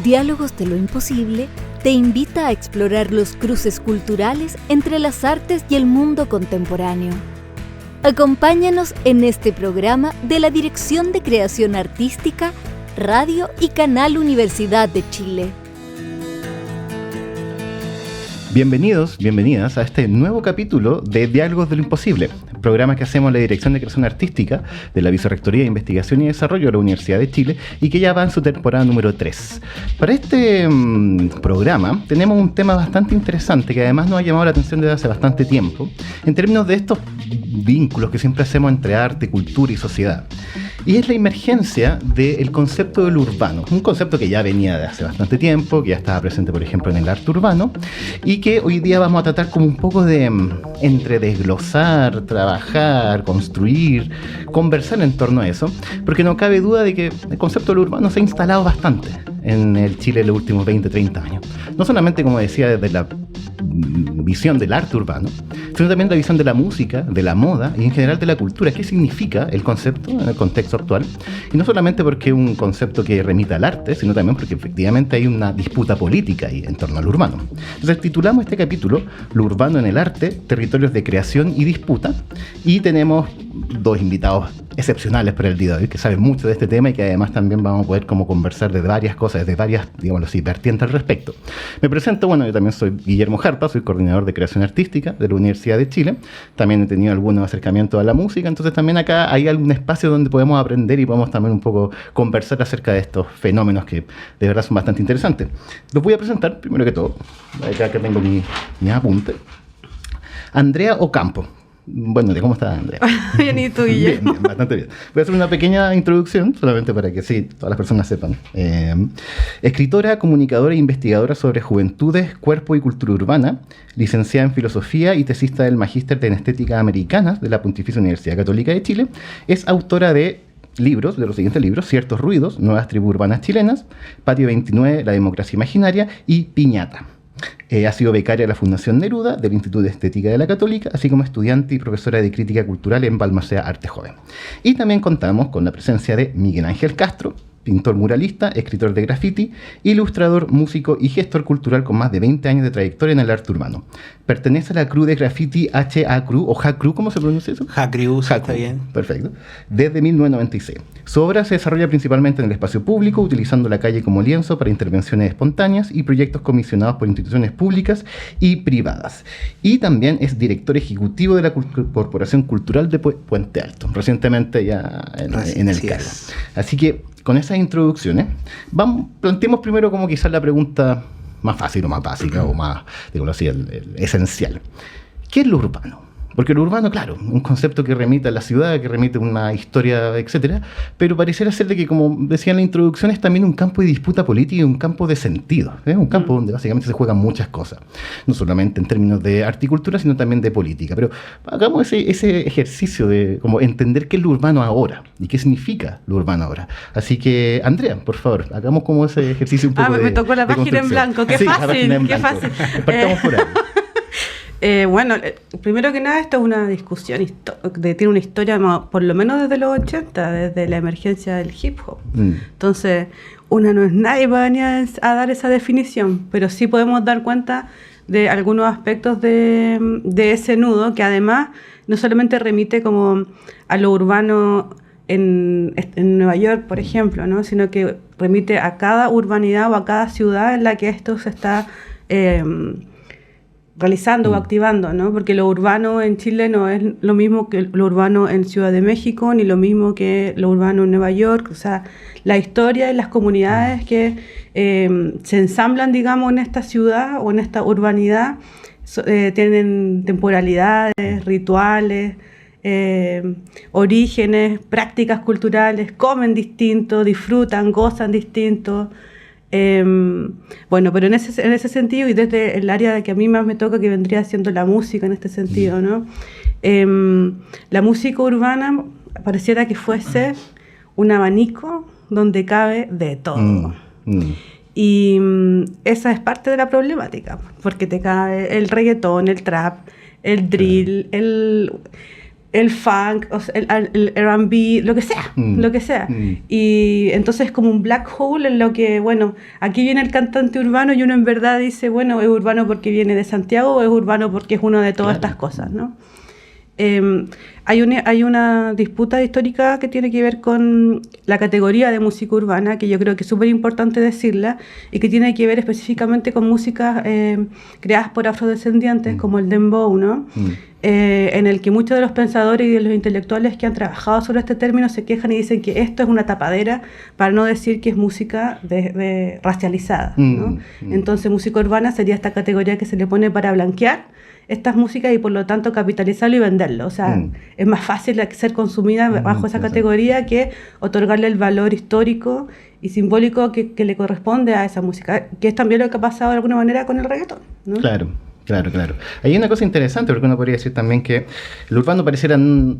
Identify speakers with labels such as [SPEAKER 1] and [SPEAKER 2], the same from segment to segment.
[SPEAKER 1] Diálogos de lo Imposible te invita a explorar los cruces culturales entre las artes y el mundo contemporáneo. Acompáñanos en este programa de la Dirección de Creación Artística, Radio y Canal Universidad de Chile.
[SPEAKER 2] Bienvenidos, bienvenidas a este nuevo capítulo de Diálogos de lo Imposible, programa que hacemos en la Dirección de Creación Artística de la Vicerrectoría de Investigación y Desarrollo de la Universidad de Chile y que ya va en su temporada número 3. Para este programa tenemos un tema bastante interesante que además nos ha llamado la atención desde hace bastante tiempo en términos de estos vínculos que siempre hacemos entre arte, cultura y sociedad. Y es la emergencia del concepto del urbano, un concepto que ya venía de hace bastante tiempo, que ya estaba presente, por ejemplo, en el arte urbano, y que hoy día vamos a tratar como un poco de entre desglosar, trabajar, construir, conversar en torno a eso, porque no cabe duda de que el concepto del urbano se ha instalado bastante en el Chile en los últimos 20, 30 años. No solamente, como decía, desde la visión del arte urbano, sino también la visión de la música, de la moda y en general de la cultura. ¿Qué significa el concepto en el contexto actual? Y no solamente porque es un concepto que remita al arte, sino también porque efectivamente hay una disputa política ahí en torno al urbano. Entonces titulamos este capítulo Lo urbano en el arte, territorios de creación y disputa, y tenemos dos invitados excepcionales para el día de hoy, que saben mucho de este tema y que además también vamos a poder como conversar de varias cosas, de varias, digámoslo así, vertientes al respecto. Me presento, bueno, yo también soy Guillermo Jarpa, soy coordinador de creación artística de la Universidad de Chile, también he tenido algunos acercamientos a la música, entonces también acá hay algún espacio donde podemos aprender y podemos también un poco conversar acerca de estos fenómenos que de verdad son bastante interesantes. Los voy a presentar, primero que todo, acá tengo mi apunte. Andrea Ocampo. Bueno, ¿cómo estás, Andrea?
[SPEAKER 3] Bien, ¿y tú, Guillermo?
[SPEAKER 2] Bien, bastante bien. Voy a hacer una pequeña introducción, solamente para que sí, todas las personas sepan. Escritora, comunicadora e investigadora sobre juventudes, cuerpo y cultura urbana, licenciada en Filosofía y tesista del Magíster en Estética Americanas de la Pontificia Universidad Católica de Chile, es autora de libros, de los siguientes libros: Ciertos Ruidos, Nuevas Tribus Urbanas Chilenas, Patio 29, La Democracia Imaginaria y Piñata. Ha sido becaria de la Fundación Neruda, del Instituto de Estética de la Católica, así como estudiante y profesora de Crítica Cultural en Balmaceda Arte Joven. Y también contamos con la presencia de Miguel Ángel Castro, pintor muralista, escritor de graffiti, ilustrador, músico y gestor cultural con más de 20 años de trayectoria en el arte urbano. Pertenece a la crew de graffiti HA-Crew, o HA-Crew, ¿cómo se pronuncia eso?
[SPEAKER 4] HA-Crew, está bien.
[SPEAKER 2] Perfecto. Desde 1996. Su obra se desarrolla principalmente en el espacio público, utilizando la calle como lienzo para intervenciones espontáneas y proyectos comisionados por instituciones públicas y privadas. Y también es director ejecutivo de la Corporación Cultural de Puente Alto, recientemente ya en el cargo. Así que, con esas introducciones, planteemos primero como quizás la pregunta más fácil o más básica o más, digo así, el esencial. ¿Qué es lo urbano? Porque lo urbano, claro, un concepto que remite a la ciudad, que remite a una historia, etcétera, pero pareciera ser de que, como decía en la introducción, es también un campo de disputa política y un campo de sentido. Es un campo donde básicamente se juegan muchas cosas, no solamente en términos de arte y cultura, sino también de política. Pero hagamos ese ejercicio de como entender qué es lo urbano ahora y qué significa lo urbano ahora. Así que, Andrea, por favor, hagamos como ese ejercicio un poco
[SPEAKER 3] me tocó la página en blanco, qué fácil, qué fácil.
[SPEAKER 2] Partamos por ahí.
[SPEAKER 3] Bueno, primero que nada, esto es una discusión, tiene una historia por lo menos desde los 80, desde la emergencia del hip hop. Entonces, uno no es nadie para venir a dar esa definición, pero sí podemos dar cuenta de algunos aspectos de ese nudo, que además no solamente remite como a lo urbano en Nueva York, por ejemplo, ¿no? Sino que remite a cada urbanidad o a cada ciudad en la que esto se está realizando o activando, ¿no? Porque lo urbano en Chile no es lo mismo que lo urbano en Ciudad de México, ni lo mismo que lo urbano en Nueva York. O sea, la historia y las comunidades que se ensamblan, digamos, en esta ciudad o en esta urbanidad tienen temporalidades, rituales, orígenes, prácticas culturales, comen distinto, disfrutan, gozan distinto. Bueno, pero en ese sentido, y desde el área que a mí más me toca, que vendría siendo la música en este sentido, ¿no? La música urbana pareciera que fuese un abanico donde cabe de todo. Y esa es parte de la problemática, porque te cabe el reggaetón, el trap, el drill, el funk, o sea, el R&B, lo que sea. Y entonces es como un black hole en lo que, bueno, aquí viene el cantante urbano y uno en verdad dice, bueno, es urbano porque viene de Santiago o es urbano porque es uno de todas estas cosas, ¿no? Hay una disputa histórica que tiene que ver con la categoría de música urbana, que yo creo que es súper importante decirla, y que tiene que ver específicamente con músicas creadas por afrodescendientes, como el dembow, ¿no? En el que muchos de los pensadores y de los intelectuales que han trabajado sobre este término se quejan y dicen que esto es una tapadera para no decir que es música racializada, ¿no? Entonces música urbana sería esta categoría que se le pone para blanquear estas músicas y por lo tanto capitalizarlo y venderlo. O sea, es más fácil ser consumida bajo esa categoría que otorgarle el valor histórico y simbólico que le corresponde a esa música, que es también lo que ha pasado de alguna manera con el reggaetón, ¿no?
[SPEAKER 2] Claro. Hay una cosa interesante, porque uno podría decir también que el urbano pareciera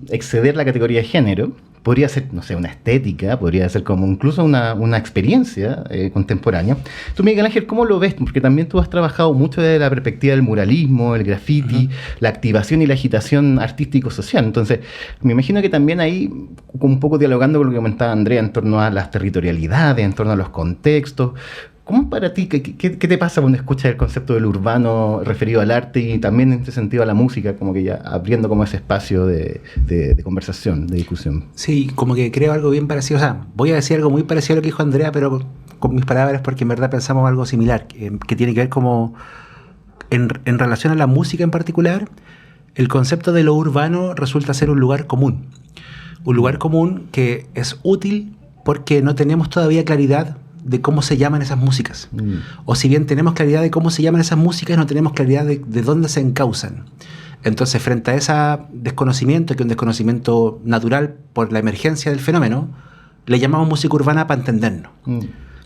[SPEAKER 2] exceder la categoría de género. Podría ser, no sé, una estética, podría ser como incluso una experiencia contemporánea. Tú, Miguel Ángel, ¿cómo lo ves? Porque también tú has trabajado mucho desde la perspectiva del muralismo, el graffiti, la activación y la agitación artístico-social. Entonces, me imagino que también ahí, un poco dialogando con lo que comentaba Andrea en torno a las territorialidades, en torno a los contextos, ¿cómo para ti, qué te pasa cuando escuchas el concepto del urbano referido al arte y también en este sentido a la música, como que ya abriendo como ese espacio de conversación, de discusión?
[SPEAKER 4] Sí, como que creo algo bien parecido, o sea, voy a decir algo muy parecido a lo que dijo Andrea, pero con mis palabras, porque en verdad pensamos algo similar, que tiene que ver como, en relación a la música en particular, el concepto de lo urbano resulta ser un lugar común que es útil porque no tenemos todavía claridad de cómo se llaman esas músicas. O si bien tenemos claridad de cómo se llaman esas músicas, no tenemos claridad de dónde se encausan. Entonces, frente a ese desconocimiento, que es un desconocimiento natural por la emergencia del fenómeno, le llamamos música urbana para entendernos.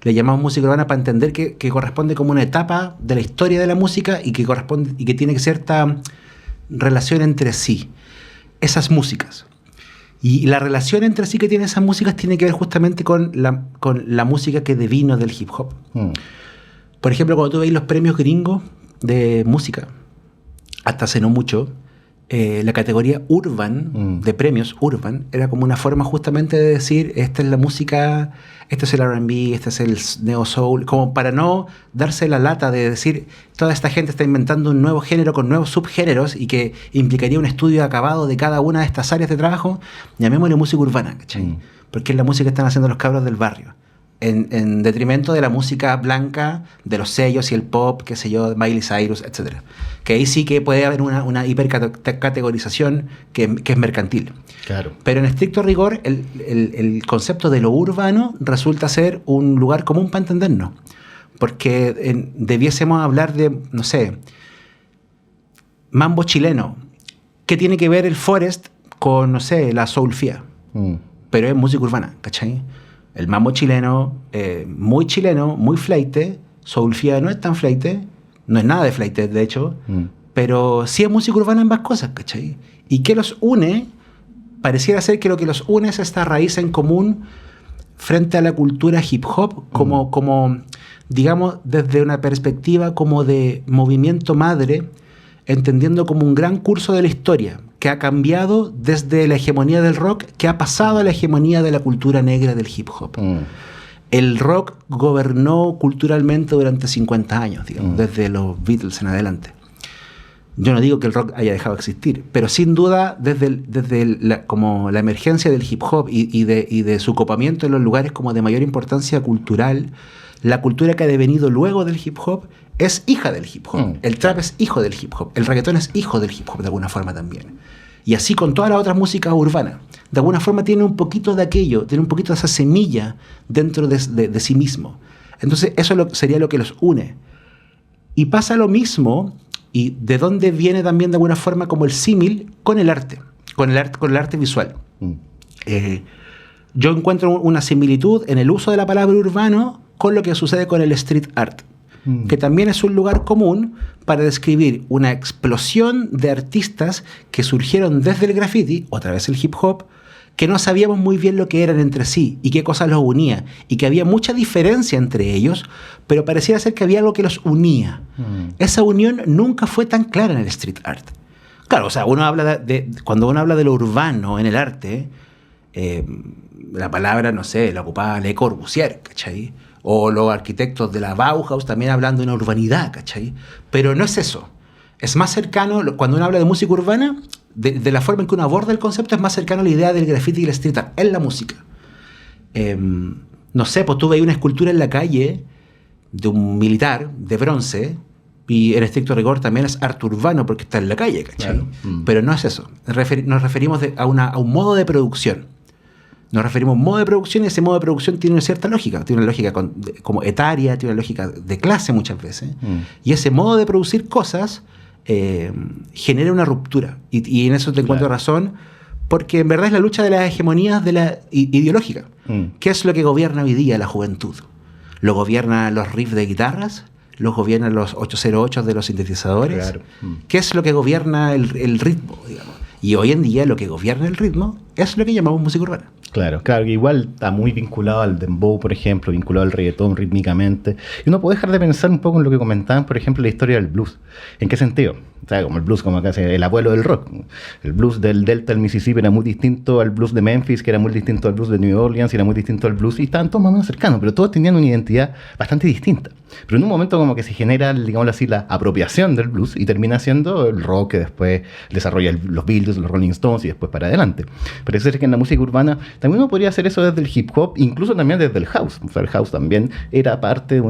[SPEAKER 4] Le llamamos música urbana para entender que corresponde como una etapa de la historia de la música y que tiene cierta relación entre sí. Esas músicas. Y la relación entre sí que tienen esas músicas tiene que ver justamente con la música que devino del hip hop. Por ejemplo, cuando tú veis los premios gringos de música, hasta hace no mucho, la categoría urban, de premios urban, era como una forma justamente de decir, esta es la música, este es el R&B, este es el neo soul, como para no darse la lata de decir, toda esta gente está inventando un nuevo género con nuevos subgéneros y que implicaría un estudio acabado de cada una de estas áreas de trabajo. Llamémosle música urbana, ¿cachai? Porque es la música que están haciendo los cabros del barrio, en detrimento de la música blanca, de los sellos y el pop, qué sé yo, Miley Cyrus, etcétera. Que ahí sí que puede haber una hipercategorización que es mercantil.
[SPEAKER 2] Claro.
[SPEAKER 4] Pero en estricto rigor, el concepto de lo urbano resulta ser un lugar común para entendernos. Porque debiésemos hablar de, no sé, mambo chileno. ¿Qué tiene que ver el Forest con, no sé, la soulfía? Pero es música urbana, ¿cachai? El mambo chileno, muy flaite. Soulfía no es tan flaite, no es nada de flaite, de hecho, pero sí es música urbana ambas cosas, ¿cachai? ¿Y qué los une? Pareciera ser que lo que los une es esta raíz en común frente a la cultura hip hop, como digamos, desde una perspectiva como de movimiento madre, entendiendo como un gran curso de la historia, que ha cambiado desde la hegemonía del rock, que ha pasado a la hegemonía de la cultura negra del hip hop. El rock gobernó culturalmente durante 50 años, digamos, desde los Beatles en adelante. Yo no digo que el rock haya dejado de existir, pero sin duda desde como la emergencia del hip hop y de su copamiento en los lugares como de mayor importancia cultural, la cultura que ha devenido luego del hip hop es hija del hip hop. El trap es hijo del hip hop. El reggaetón es hijo del hip hop de alguna forma también. Y así con todas las otras músicas urbanas. De alguna forma tiene un poquito de aquello, tiene un poquito de esa semilla dentro de sí mismo. Entonces eso sería lo que los une. Y pasa lo mismo, y de dónde viene también de alguna forma como el símil con el arte, con el arte visual. Yo encuentro una similitud en el uso de la palabra urbano con lo que sucede con el street art, que también es un lugar común para describir una explosión de artistas que surgieron desde el graffiti, otra vez el hip hop, que no sabíamos muy bien lo que eran entre sí y qué cosas los unía, y que había mucha diferencia entre ellos, pero pareciera ser que había algo que los unía. Esa unión nunca fue tan clara en el street art. Claro, o sea, cuando uno habla de lo urbano en el arte, la palabra, no sé, la ocupaba Le Corbusier, ¿cachai? O los arquitectos de la Bauhaus también hablando de una urbanidad, ¿cachai? Pero no es eso. Es más cercano, cuando uno habla de música urbana, de la forma en que uno aborda el concepto, es más cercano a la idea del graffiti y el street art en la música. No sé, pues tú veis una escultura en la calle de un militar de bronce, y en estricto rigor también es arte urbano porque está en la calle, ¿cachai? Claro. Pero no es eso. Nos referimos a un modo de producción. Nos referimos a un modo de producción, y ese modo de producción tiene una cierta lógica. Tiene una lógica como etaria, tiene una lógica de clase muchas veces. Y ese modo de producir cosas genera una ruptura. Y en eso te encuentro razón, porque en verdad es la lucha de las hegemonías ideológicas. ¿Qué es lo que gobierna hoy día la juventud? ¿Lo gobiernan los riffs de guitarras? ¿Lo gobiernan los 808 de los sintetizadores? Claro. ¿Qué es lo que gobierna el ritmo, digamos? Y hoy en día lo que gobierna el ritmo es lo que llamamos música urbana. Claro, que igual está muy vinculado al dembow, por ejemplo, vinculado al reggaetón rítmicamente. Y uno puede dejar de pensar un poco en lo que comentaban, por ejemplo, la historia del blues. ¿En qué sentido? O sea, como el blues, como acá el abuelo del rock. El blues del Delta del Mississippi era muy distinto al blues de Memphis, que era muy distinto al blues de New Orleans, y era muy distinto al blues, y estaban todos más o menos cercanos, pero todos tenían una identidad bastante distinta. Pero en un momento como que se genera, digámoslo así, la apropiación del blues, y termina siendo el rock que después desarrolla los Beatles, los Rolling Stones, y después para adelante. Parece ser que en la música urbana también uno podría hacer eso desde el hip hop, incluso también desde el house. O sea, el house también era parte,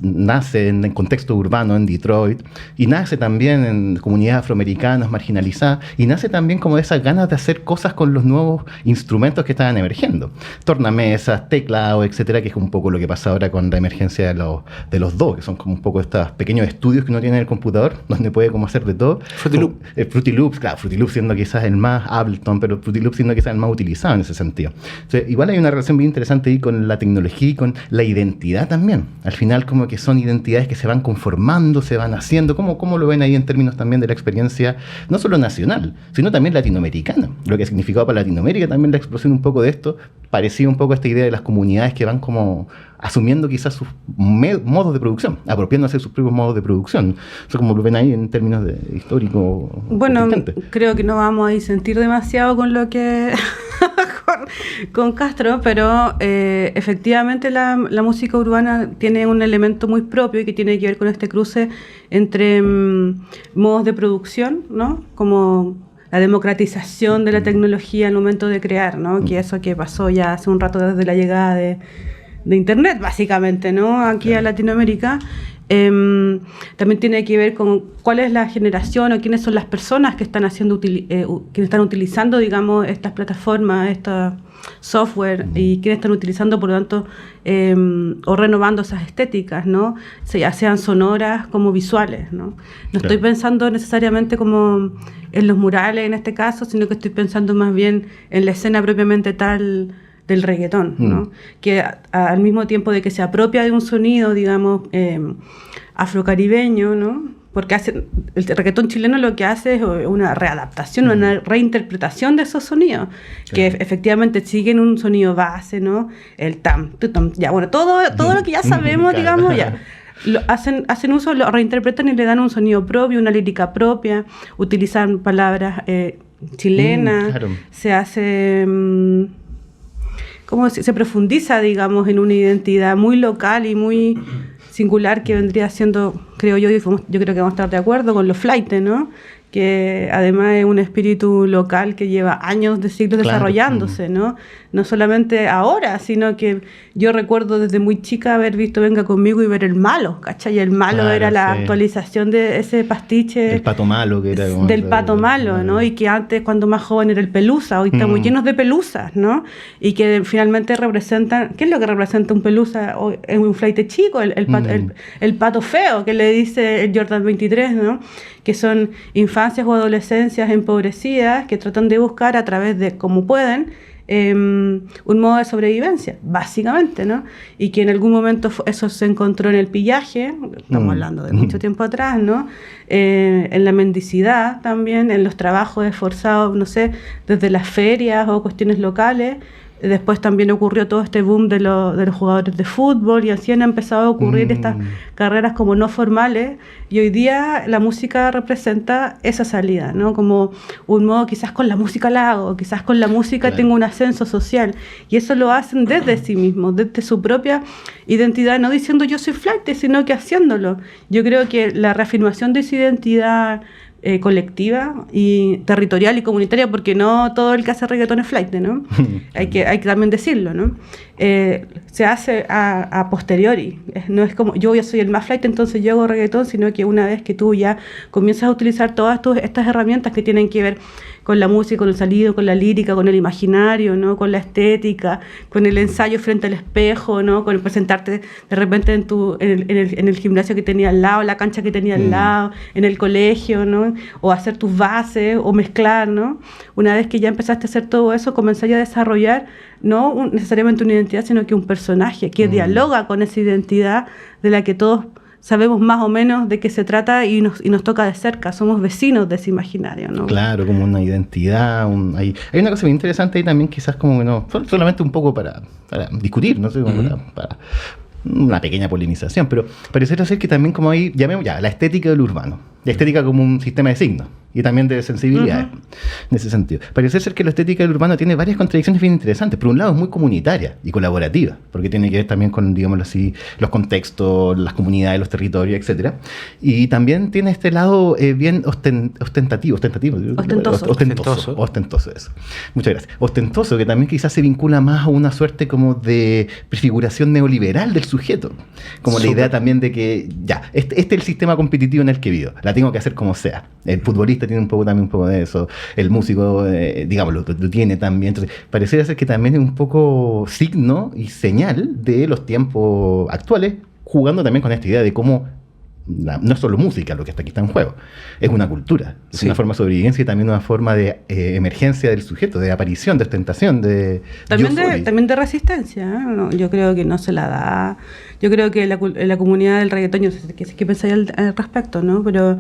[SPEAKER 4] nace en el contexto urbano en Detroit, y nace también en comunidades afroamericanas marginalizadas, y nace también como de esas ganas de hacer cosas con los nuevos instrumentos que estaban emergiendo. Tornamesas, teclados, etcétera, que es un poco lo que pasa ahora con la emergencia de los DAW, que son como un poco estos pequeños estudios que uno tiene en el computador, donde puede como hacer de todo. Fruity Loops, claro, Fruity Loops siendo quizás el más Ableton, pero Fruity Loops siendo quizás el más utilizado en ese sentido. Entonces, igual hay una relación bien interesante ahí con la tecnología y con la identidad también. Al final como que son identidades que se van conformando, se van haciendo. ¿Cómo lo ven ahí en términos también de la experiencia, no solo nacional, sino también latinoamericana? Lo que ha significado para Latinoamérica también la explosión un poco de esto, parecía un poco esta idea de las comunidades que van como asumiendo quizás sus modos de producción, apropiándose de sus propios modos de producción. Eso como lo ven ahí en términos de histórico.
[SPEAKER 3] Bueno, creo que no vamos a disentir demasiado con lo que con Castro, pero efectivamente la música urbana tiene un elemento muy propio y que tiene que ver con este cruce entre modos de producción, ¿no? Como la democratización de la tecnología al momento de crear, ¿no? Que eso que pasó ya hace un rato desde la llegada de Internet, básicamente, ¿no? Aquí a Latinoamérica. También tiene que ver con cuál es la generación o quiénes son las personas que están quienes están utilizando, digamos, estas plataformas, estos software, y quienes están utilizando, por lo tanto, o renovando esas estéticas, ¿no? Ya sean sonoras como visuales, ¿no? No estoy pensando necesariamente como en los murales en este caso, sino que estoy pensando más bien en la escena propiamente tal del reggaetón, ¿no? Que al mismo tiempo de que se apropia de un sonido, digamos, afrocaribeño, ¿no? Porque el reggaetón chileno lo que hace es una readaptación, una reinterpretación de esos sonidos, que efectivamente siguen un sonido base, ¿no? El tam, tutam, ya, bueno, todo lo que ya sabemos, digamos, ya. Hacen uso, lo reinterpretan y le dan un sonido propio, una lírica propia, utilizan palabras chilenas, se hace... se profundiza, digamos, en una identidad muy local y muy singular que vendría siendo, creo yo creo que vamos a estar de acuerdo con los flaites, ¿no? Que además es un espíritu local que lleva años de siglos desarrollándose, ¿no? No solamente ahora, sino que yo recuerdo desde muy chica haber visto Venga Conmigo y ver El Malo, ¿cachai? El Malo era la actualización de ese pastiche.
[SPEAKER 2] El Pato Malo, que era como...
[SPEAKER 3] Del Pato Malo, ¿no? Y que antes, cuando más joven, era el Pelusa, hoy estamos llenos de pelusas, ¿no? Y que finalmente representan... ¿Qué es lo que representa un pelusa? Es un flaite chico, el pato feo, que le dice el Jordan 23, ¿no? Que son infancias o adolescencias empobrecidas que tratan de buscar a través de, como pueden, un modo de sobrevivencia, básicamente, ¿no? Y que en algún momento eso se encontró en el pillaje, estamos hablando de mucho tiempo atrás, ¿no? En la mendicidad también, en los trabajos esforzados, no sé, desde las ferias o cuestiones locales, Después también ocurrió todo este boom de los jugadores de fútbol y así han empezado a ocurrir estas carreras como no formales y hoy día la música representa esa salida, ¿no? Como un modo, quizás con la música la hago, quizás con la música tengo un ascenso social y eso lo hacen desde sí mismos, desde su propia identidad, no diciendo yo soy flight, sino que haciéndolo. Yo creo que la reafirmación de esa identidad colectiva y territorial y comunitaria, porque no todo el que hace reggaetón es flight, ¿no? hay que también decirlo, ¿no? Se hace a posteriori, no es como yo ya soy el más flight, entonces yo hago reggaetón, sino que una vez que tú ya comienzas a utilizar todas estas herramientas que tienen que ver con la música, con el sonido, con la lírica, con el imaginario, ¿no? Con la estética, con el ensayo frente al espejo, ¿no? Con el presentarte de repente en el gimnasio que tenía al lado, la cancha que tenía al lado, en el colegio, ¿no? O hacer tus bases, o mezclar, ¿no? Una vez que ya empezaste a hacer todo eso, comenzaste a desarrollar no necesariamente una identidad, sino que un personaje que dialoga con esa identidad de la que todos sabemos más o menos de qué se trata y nos toca de cerca, somos vecinos de ese imaginario, ¿no?
[SPEAKER 2] Claro, como una identidad, hay una cosa muy interesante ahí también, quizás como, no, solamente un poco para discutir, no sé, para una pequeña polinización, pero pareciera ser que también como ahí, llamemos ya, la estética del urbano, la estética como un sistema de signos y también de sensibilidades, en ese sentido. Parece ser que la estética del urbano tiene varias contradicciones bien interesantes. Por un lado es muy comunitaria y colaborativa, porque tiene que ver también con, digámoslo así, los contextos, las comunidades, los territorios, etcétera. Y también tiene este lado bien ostentoso, eso. Muchas gracias. Ostentoso, que también quizás se vincula más a una suerte como de prefiguración neoliberal del sujeto. Como la idea también de que, ya, este es el sistema competitivo en el que vivo, la tengo que hacer como sea. El futbolista tiene un poco de eso, el músico, digamos, lo tiene también. Entonces, pareciera ser que también es un poco signo y señal de los tiempos actuales, jugando también con esta idea de cómo no es solo música lo que aquí está en juego, es una cultura, es una forma de sobrevivencia y también una forma de emergencia del sujeto, de aparición, de ostentación,
[SPEAKER 3] también de resistencia, ¿eh? No, yo creo que no se la da. Yo creo que la comunidad del reggaetón, yo no sé qué pensáis al respecto, ¿no? Pero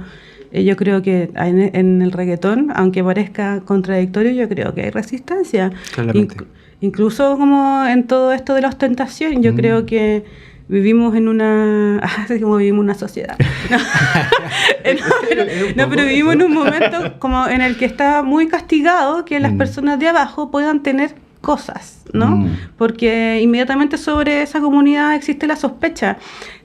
[SPEAKER 3] yo creo que en el reggaetón, aunque parezca contradictorio, yo creo que hay resistencia. Incluso como en todo esto de la ostentación, yo creo que vivimos en una sociedad. Pero vivimos en un momento como en el que está muy castigado que las personas de abajo puedan tener cosas, ¿no? Porque inmediatamente sobre esa comunidad existe la sospecha,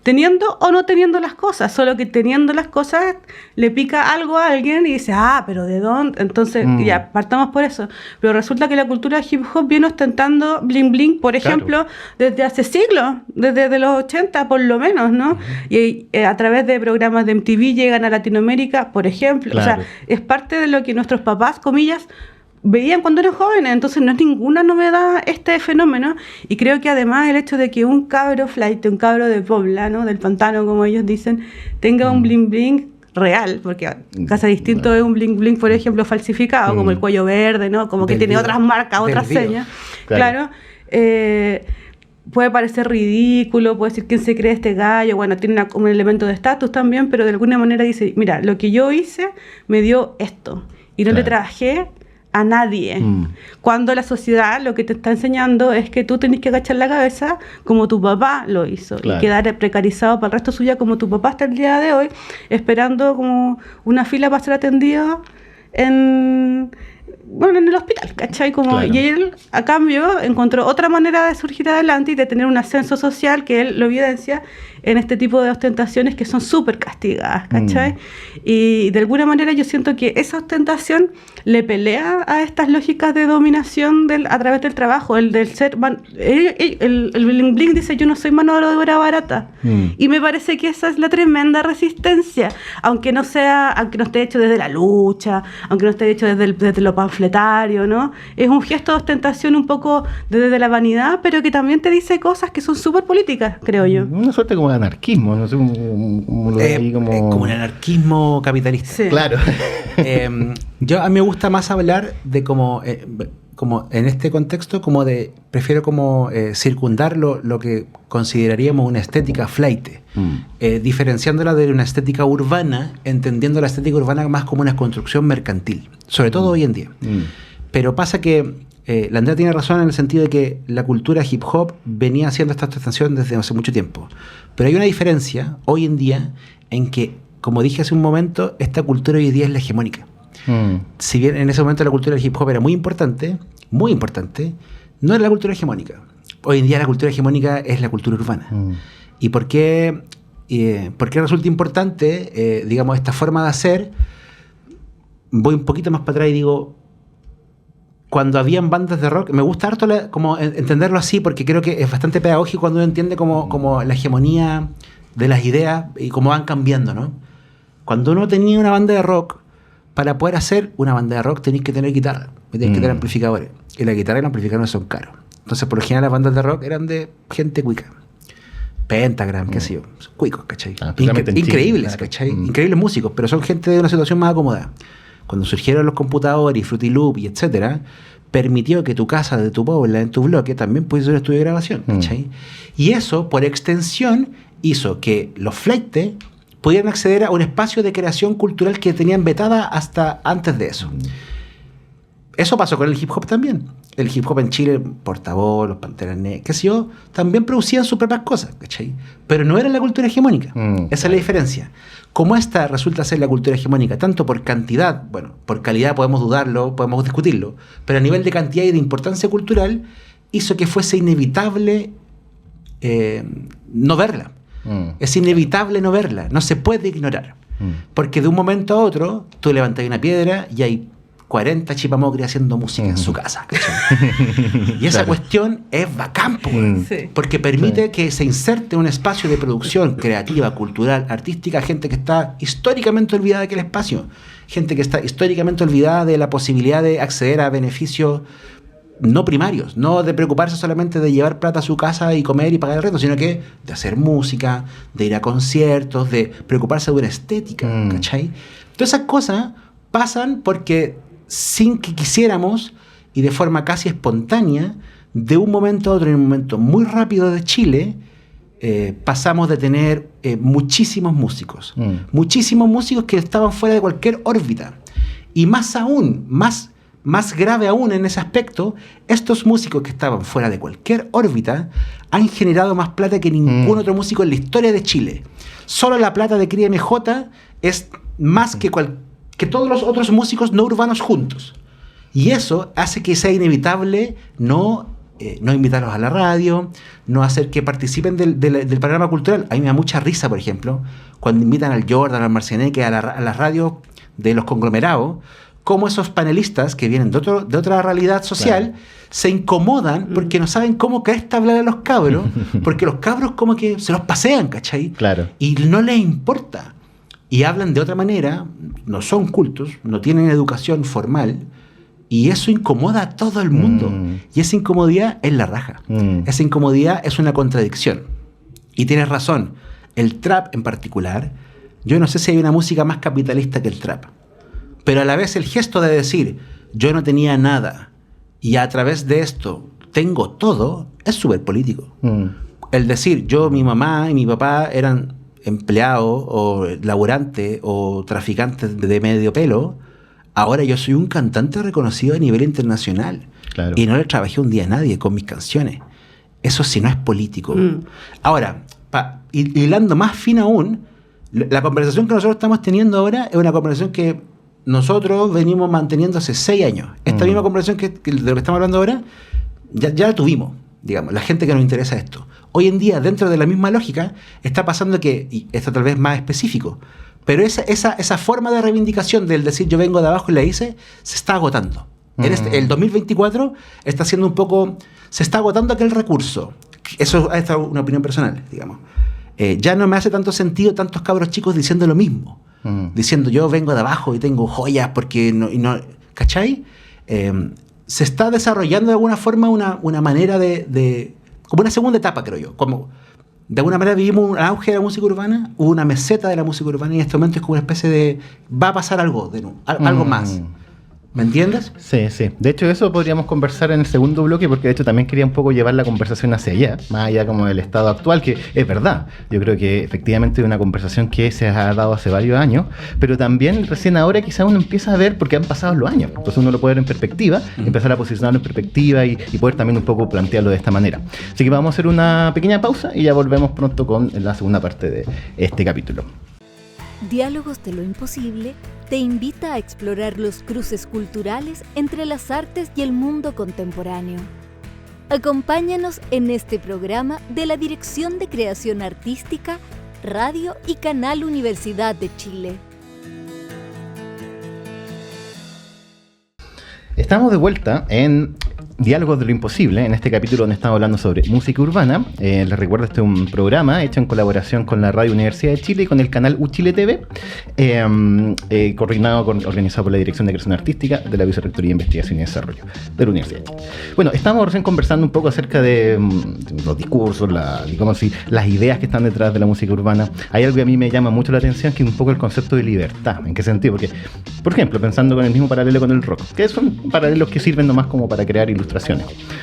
[SPEAKER 3] teniendo o no teniendo las cosas, solo que teniendo las cosas le pica algo a alguien y dice, pero ¿de dónde? Entonces, ya, partamos por eso. Pero resulta que la cultura de hip hop viene ostentando bling bling, por ejemplo, desde hace siglos, desde los 80 por lo menos, ¿no? Y a través de programas de MTV llegan a Latinoamérica, por ejemplo. O sea, es parte de lo que nuestros papás, comillas, veían cuando eran jóvenes, entonces no es ninguna novedad este fenómeno, y creo que además el hecho de que un cabro flight, un cabro de Pobla, ¿no? Del pantano, como ellos dicen, tenga un bling bling real, porque Casa Distinto es un bling bling, por ejemplo, falsificado, como el cuello verde, ¿no? Como que tiene otras marcas, otras señas. Claro. Puede parecer ridículo, puede decir quién se cree este gallo, bueno, tiene un elemento de estatus también, pero de alguna manera dice, mira, lo que yo hice me dio esto, y no le trabajé a nadie. Cuando la sociedad lo que te está enseñando es que tú tenés que agachar la cabeza como tu papá lo hizo y quedar precarizado para el resto suya como tu papá hasta el día de hoy, esperando como una fila para ser atendido en el hospital, ¿cachai? Y él, a cambio, encontró otra manera de surgir adelante y de tener un ascenso social que él lo evidencia en este tipo de ostentaciones que son súper castigadas, ¿cachai? Y de alguna manera yo siento que esa ostentación le pelea a estas lógicas de dominación a través del trabajo, el del ser... El bling bling dice, yo no soy mano de obra barata. Y me parece que esa es la tremenda resistencia, aunque no esté hecho desde la lucha, aunque no esté hecho desde lo panfletario, ¿no? Es un gesto de ostentación un poco desde la vanidad, pero que también te dice cosas que son súper políticas, creo yo.
[SPEAKER 2] Una suerte como de anarquismo, no sé cómo lo ahí como
[SPEAKER 4] un anarquismo capitalista.
[SPEAKER 3] Sí.
[SPEAKER 2] Claro.
[SPEAKER 4] A mí me gusta más hablar de como en este contexto, como de, prefiero como circundar lo que consideraríamos una estética flight, diferenciándola de una estética urbana, entendiendo la estética urbana más como una construcción mercantil, sobre todo hoy en día. Pero pasa que la Andrea tiene razón en el sentido de que la cultura hip hop venía haciendo esta extensión desde hace mucho tiempo. Pero hay una diferencia hoy en día en que, como dije hace un momento, esta cultura hoy en día es la hegemónica. Si bien en ese momento la cultura del hip hop era muy importante, no era la cultura hegemónica. Hoy en día la cultura hegemónica es la cultura urbana. ¿Y por qué resulta importante, digamos, esta forma de hacer? Voy un poquito más para atrás y digo, cuando habían bandas de rock, me gusta harto como entenderlo así, porque creo que es bastante pedagógico cuando uno entiende como la hegemonía de las ideas y cómo van cambiando, ¿no? Cuando uno tenía una banda de rock, para poder hacer una banda de rock tenéis que tener guitarra, tenéis que tener amplificadores, y la guitarra y los amplificadores son caros. Entonces, por lo general, las bandas de rock eran de gente cuica. Pentagram, qué sé yo, cuicos, ¿cachai? Increíbles, ¿cachai? Increíbles músicos, pero son gente de una situación más acomodada. Cuando surgieron los computadores y Fruity Loop y etcétera, permitió que tu casa de tu pueblo, en tu bloque, también pudiese ser un estudio de grabación, ¿cachai? Y eso, por extensión, hizo que los flaites pudieran acceder a un espacio de creación cultural que tenían vetada hasta antes de eso. Eso pasó con el hip hop también. El hip hop en Chile, Portavoz, los Panteras Negras, qué sé yo, también producían sus propias cosas, ¿cachai? Pero no era la cultura hegemónica. Esa es la diferencia. Como esta resulta ser la cultura hegemónica, tanto por cantidad, bueno, por calidad podemos dudarlo, podemos discutirlo, pero a nivel de cantidad y de importancia cultural, hizo que fuese inevitable no verla. Es inevitable no verla, no se puede ignorar. Porque de un momento a otro, tú levantas una piedra y hay 40 chipamocri haciendo música en su casa, ¿cachai? Y esa cuestión es bacán, porque permite que se inserte un espacio de producción creativa, cultural, artística, gente que está históricamente olvidada de aquel espacio, gente que está históricamente olvidada de la posibilidad de acceder a beneficios no primarios, no de preocuparse solamente de llevar plata a su casa y comer y pagar el rento, sino que de hacer música, de ir a conciertos, de preocuparse de una estética, ¿cachai? Todas esas cosas pasan porque sin que quisiéramos y de forma casi espontánea, de un momento a otro, en un momento muy rápido de Chile, pasamos de tener muchísimos músicos que estaban fuera de cualquier órbita. Y más aún, más grave aún en ese aspecto, estos músicos que estaban fuera de cualquier órbita han generado más plata que ningún otro músico en la historia de Chile. Solo la plata de Cría MJ es más que todos los otros músicos no urbanos juntos. Y eso hace que sea inevitable no invitarlos a la radio, no hacer que participen del programa cultural. A mí me da mucha risa, por ejemplo, cuando invitan al Jordan, al Marcianeque, a las radios de los conglomerados, cómo esos panelistas que vienen de otra realidad social se incomodan porque no saben cómo cresta hablar a los cabros, porque los cabros como que se los pasean, ¿cachai? Y no les importa. Y hablan de otra manera, no son cultos, no tienen educación formal, y eso incomoda a todo el mundo. Y esa incomodidad es la raja. Esa incomodidad es una contradicción. Y tienes razón, el trap en particular, yo no sé si hay una música más capitalista que el trap. Pero a la vez el gesto de decir, yo no tenía nada, y a través de esto tengo todo, es súper político. El decir, mi mamá y mi papá eran empleados o laburantes o traficantes de medio pelo, ahora yo soy un cantante reconocido a nivel internacional. Y no le trabajé un día a nadie con mis canciones. Eso sí no es político. Ahora, hilando más fino aún, la conversación que nosotros estamos teniendo ahora es una conversación que nosotros venimos manteniendo hace 6 años. Esta misma conversación de lo que estamos hablando ahora, ya la tuvimos, digamos, la gente que nos interesa esto. Hoy en día, dentro de la misma lógica, está pasando que, y esto tal vez más específico, pero esa forma de reivindicación del decir yo vengo de abajo y la hice, se está agotando. El 2024 está siendo un poco, se está agotando aquel recurso. Eso es una opinión personal, digamos. Ya no me hace tanto sentido tantos cabros chicos diciendo lo mismo. Diciendo yo vengo de abajo y tengo joyas porque no ¿cachai? Se está desarrollando de alguna forma una manera de como una segunda etapa, creo yo, como de alguna manera vivimos un auge de la música urbana, hubo una meseta de la música urbana y en este momento es como una especie de va a pasar algo algo más, ¿Me entiendes?
[SPEAKER 2] Sí, sí. De hecho, eso podríamos conversar en el segundo bloque, porque de hecho también quería un poco llevar la conversación hacia allá, más allá como del estado actual, que es verdad. Yo creo que efectivamente es una conversación que se ha dado hace varios años, pero también recién ahora quizá uno empieza a ver, porque han pasado los años, entonces uno lo puede ver en perspectiva, empezar a posicionarlo en perspectiva y poder también un poco plantearlo de esta manera. Así que vamos a hacer una pequeña pausa y ya volvemos pronto con la segunda parte de este capítulo.
[SPEAKER 1] Diálogos de lo Imposible te invita a explorar los cruces culturales entre las artes y el mundo contemporáneo. Acompáñanos en este programa de la Dirección de Creación Artística, Radio y Canal Universidad de Chile.
[SPEAKER 2] Estamos de vuelta en Diálogos de lo Imposible, en este capítulo donde estamos hablando sobre música urbana. Les recuerdo, este es un programa hecho en colaboración con la Radio Universidad de Chile y con el canal UChile TV, organizado por la Dirección de Creación Artística de la Vicerrectoría de Investigación y Desarrollo de la Universidad de Chile. Bueno, estamos recién conversando un poco acerca de los discursos, digamos así, las ideas que están detrás de la música urbana. Hay algo que a mí me llama mucho la atención, que es un poco el concepto de libertad. ¿En qué sentido? Porque, por ejemplo, pensando con el mismo paralelo con el rock, que son paralelos que sirven nomás como para crear ilustraciones.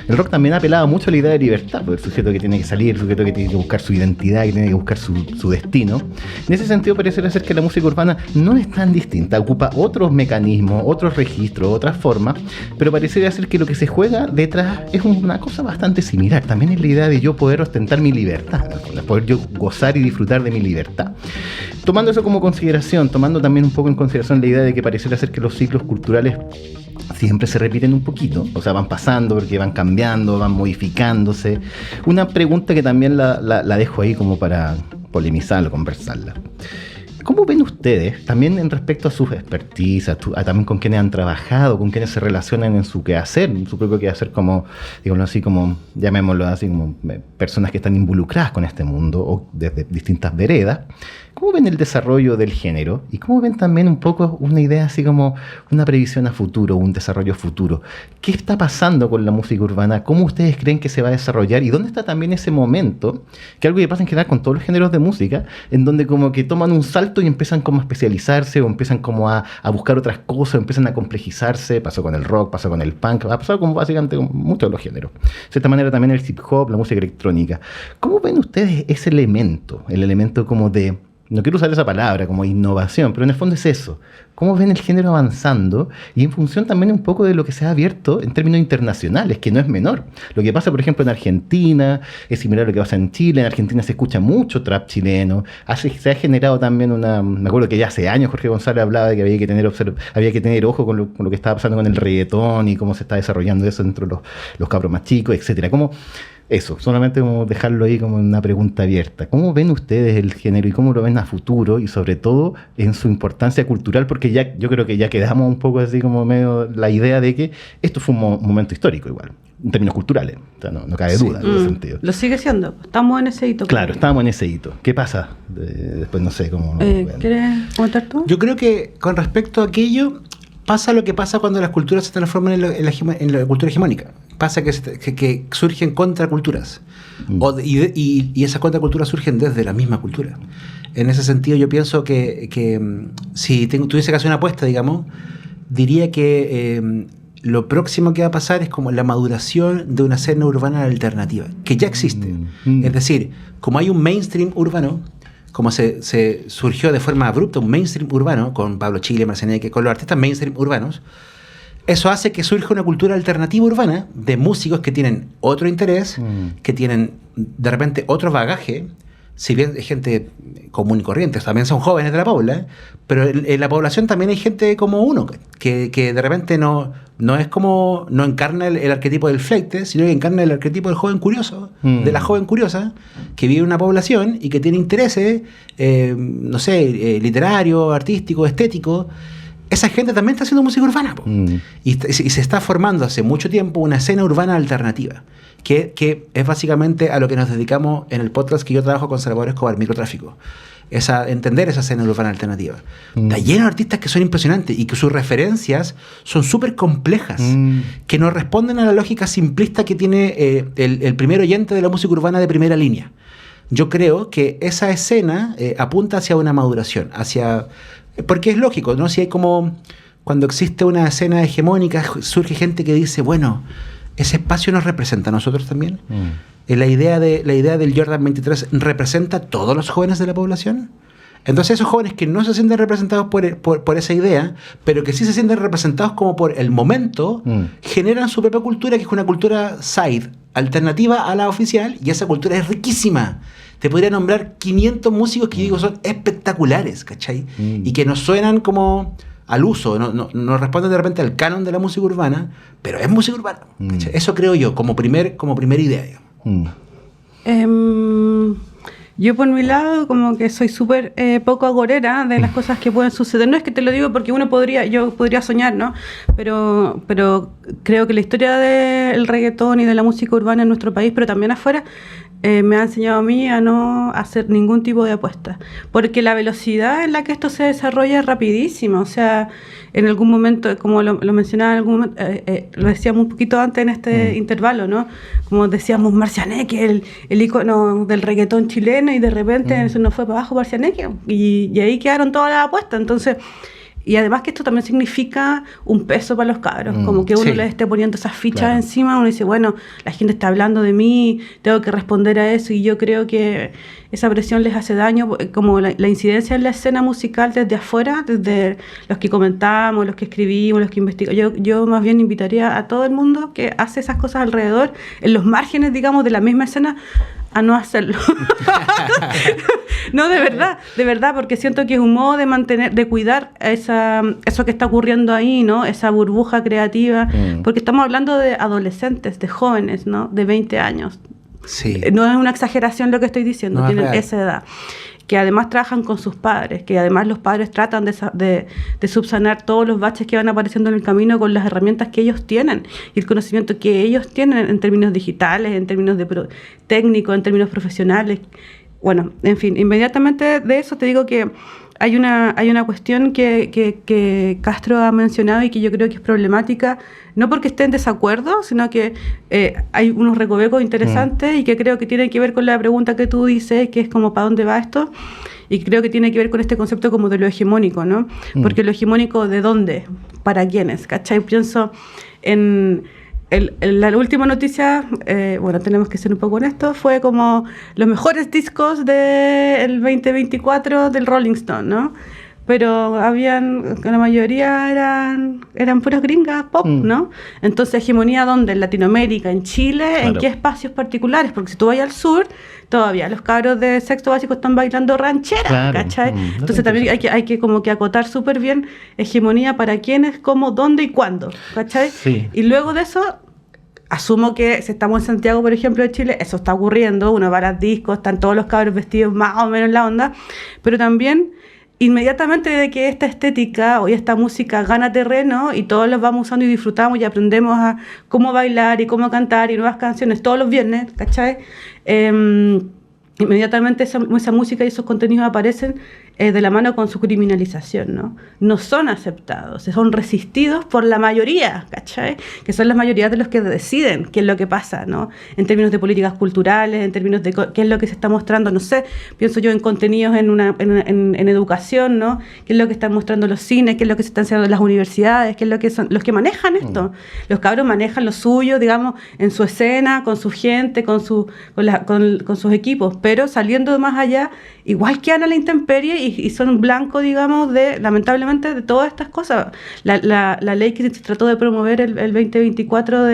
[SPEAKER 2] El rock también ha apelado mucho a la idea de libertad, porque el sujeto que tiene que salir, el sujeto que tiene que buscar su identidad, que tiene que buscar su destino. En ese sentido, parece ser que la música urbana no es tan distinta, ocupa otros mecanismos, otros registros, otras formas, pero parecería ser que lo que se juega detrás es una cosa bastante similar. También es la idea de yo poder ostentar mi libertad, de poder yo gozar y disfrutar de mi libertad. Tomando eso como consideración, tomando también un poco en consideración la idea de que pareciera ser que los ciclos culturales siempre se repiten un poquito, o sea, van pasando porque van cambiando, van modificándose. Una pregunta que también la dejo ahí como para polemizarla, conversarla. ¿Cómo ven ustedes, también en respecto a sus expertise, también con quienes han trabajado, con quienes se relacionan en su quehacer, en su propio quehacer, como, digámoslo así, como, llamémoslo así, como personas que están involucradas con este mundo o desde distintas veredas? ¿Cómo ven el desarrollo del género? ¿Y cómo ven también un poco una idea así como una previsión a futuro, un desarrollo futuro? ¿Qué está pasando con la música urbana? ¿Cómo ustedes creen que se va a desarrollar? ¿Y dónde está también ese momento, que algo que pasa en general con todos los géneros de música, en donde como que toman un salto y empiezan como a especializarse o empiezan como a buscar otras cosas, empiezan a complejizarse? Pasó con el rock, pasó con el punk, ha pasado con básicamente con muchos de los géneros. De cierta manera también el hip hop, la música electrónica. ¿Cómo ven ustedes ese elemento? El elemento como de... No quiero usar esa palabra como innovación, pero en el fondo es eso. ¿Cómo ven el género avanzando? Y en función también un poco de lo que se ha abierto en términos internacionales, que no es menor. Lo que pasa, por ejemplo, en Argentina es similar a lo que pasa en Chile. En Argentina se escucha mucho trap chileno. Se ha generado también me acuerdo que ya hace años Jorge González hablaba de que había que tener ojo con lo que estaba pasando con el reggaetón y cómo se está desarrollando eso dentro de los cabros más chicos, etcétera. Eso, solamente como dejarlo ahí como una pregunta abierta. ¿Cómo ven ustedes el género y cómo lo ven a futuro y sobre todo en su importancia cultural? Porque yo creo que ya quedamos un poco así como medio la idea de que esto fue un momento histórico igual, en términos culturales. O sea, no cabe duda en ese sentido.
[SPEAKER 3] Lo sigue siendo. Estamos en ese hito.
[SPEAKER 2] Claro, estamos en ese hito. ¿Qué pasa? Después no sé cómo...
[SPEAKER 3] ¿Quieres comentar tú?
[SPEAKER 4] Yo creo que con respecto a aquello, pasa lo que pasa cuando las culturas se transforman en la cultura hegemónica. Pasa que surgen contraculturas. Y esas contraculturas surgen desde la misma cultura. En ese sentido, yo pienso que si tuviese que hacer una apuesta, digamos, diría que lo próximo que va a pasar es como la maduración de una escena urbana alternativa, que ya existe. Es decir, como hay un mainstream urbano, como se surgió de forma abrupta un mainstream urbano, con Pablo Chile, Marcianeque, con los artistas mainstream urbanos, eso hace que surja una cultura alternativa urbana de músicos que tienen otro interés, que tienen de repente otro bagaje, si bien es gente común y corriente, también son jóvenes de la pobla, pero en la población también hay gente como uno, que de repente no encarna el arquetipo del fleite, sino que encarna el arquetipo del joven curioso, de la joven curiosa, que vive en una población y que tiene intereses, literario, artístico, estético. Esa gente también está haciendo música urbana, y se está formando hace mucho tiempo una escena urbana alternativa, que es básicamente a lo que nos dedicamos en el podcast que yo trabajo con Salvador Escobar, Microtráfico. Entender esa escena urbana alternativa. Está lleno de artistas que son impresionantes y que sus referencias son súper complejas, que no responden a la lógica simplista que tiene el primer oyente de la música urbana de primera línea. Yo creo que esa escena apunta hacia una maduración, porque es lógico, ¿no? Si hay como cuando existe una escena hegemónica, surge gente que dice, bueno, ese espacio nos representa a nosotros también. La idea del Jordan 23 representa a todos los jóvenes de la población. Entonces esos jóvenes que no se sienten representados por esa idea, pero que sí se sienten representados como por el momento, generan su propia cultura, que es una cultura side, alternativa a la oficial, y esa cultura es riquísima. Te podría nombrar 500 músicos que yo digo son espectaculares, ¿cachai? Y que nos suenan como al uso, no responden de repente al canon de la música urbana, pero es música urbana. Eso creo yo, como primer idea, digamos.
[SPEAKER 3] Yo por mi lado como que soy súper poco agorera de las cosas que pueden suceder. No es que te lo digo porque yo podría soñar, ¿no? Pero creo que la historia del reggaetón y de la música urbana en nuestro país, pero también afuera, me ha enseñado a mí a no hacer ningún tipo de apuesta. Porque la velocidad en la que esto se desarrolla es rapidísima. O sea, en algún momento, como lo mencionaba en algún momento, lo decíamos un poquito antes en este intervalo, ¿no? Como decíamos, Marcianeque, el ícono del reggaetón chileno, y de repente se nos fue para abajo Marcianeque, y ahí quedaron todas las apuestas. Entonces, y además que esto también significa un peso para los cabros, como que uno les esté poniendo esas fichas encima, uno dice, bueno, la gente está hablando de mí, tengo que responder a eso, y yo creo que esa presión les hace daño, como la incidencia en la escena musical desde afuera, desde los que comentamos, los que escribimos, los que investigamos. Yo más bien invitaría a todo el mundo que hace esas cosas alrededor, en los márgenes, digamos, de la misma escena, a no hacerlo. No, de verdad, porque siento que es un modo de mantener, de cuidar eso que está ocurriendo ahí, ¿no? Esa burbuja creativa, porque estamos hablando de adolescentes, de jóvenes, ¿no? De 20 años.
[SPEAKER 4] Sí.
[SPEAKER 3] No es una exageración lo que estoy diciendo, tienen esa edad. Que además trabajan con sus padres, que además los padres tratan de subsanar todos los baches que van apareciendo en el camino con las herramientas que ellos tienen y el conocimiento que ellos tienen en términos digitales, en términos técnicos, en términos profesionales. Bueno, en fin, inmediatamente de eso te digo que hay una cuestión que Castro ha mencionado y que yo creo que es problemática, no porque esté en desacuerdo, sino que hay unos recovecos interesantes y que creo que tienen que ver con la pregunta que tú dices, que es como ¿para dónde va esto? Y creo que tiene que ver con este concepto como de lo hegemónico, ¿no? Porque lo hegemónico, ¿de dónde? ¿Para quiénes? ¿Cachai? Pienso en la última noticia, bueno, tenemos que ser un poco honestos, fue como los mejores discos del 2024 del Rolling Stone, ¿no? Pero la mayoría eran puras gringas pop, ¿no? Entonces, ¿hegemonía dónde? ¿En Latinoamérica? ¿En Chile? Claro. ¿En qué espacios particulares? Porque si tú vas al sur, todavía los cabros de sexto básico están bailando ranchera, claro. ¿Cachai? Entonces también hay que como que acotar súper bien hegemonía para quiénes, cómo, dónde y cuándo, ¿cachai? Sí. Y luego de eso, asumo que si estamos en Santiago, por ejemplo, de Chile, eso está ocurriendo, uno va a los discos, están todos los cabros vestidos más o menos en la onda, pero también inmediatamente de que esta estética o esta música gana terreno y todos los vamos usando y disfrutamos y aprendemos a cómo bailar y cómo cantar y nuevas canciones todos los viernes, ¿cachai? Inmediatamente esa música y esos contenidos aparecen de la mano con su criminalización, ¿no? No son aceptados, son resistidos por la mayoría, ¿cachai? Que son las mayorías de los que deciden qué es lo que pasa, ¿no? En términos de políticas culturales, en términos de qué es lo que se está mostrando, no sé, pienso yo en contenidos en educación, ¿no? ¿Qué es lo que están mostrando los cines? ¿Qué es lo que se están haciendo en las universidades? ¿Qué es lo que son los que manejan esto? Los cabros manejan lo suyo, digamos, en su escena, con su gente, con sus equipos, pero saliendo más allá, igual quedan a la intemperie y son blanco, digamos, lamentablemente, de todas estas cosas. La ley que se trató de promover el 2024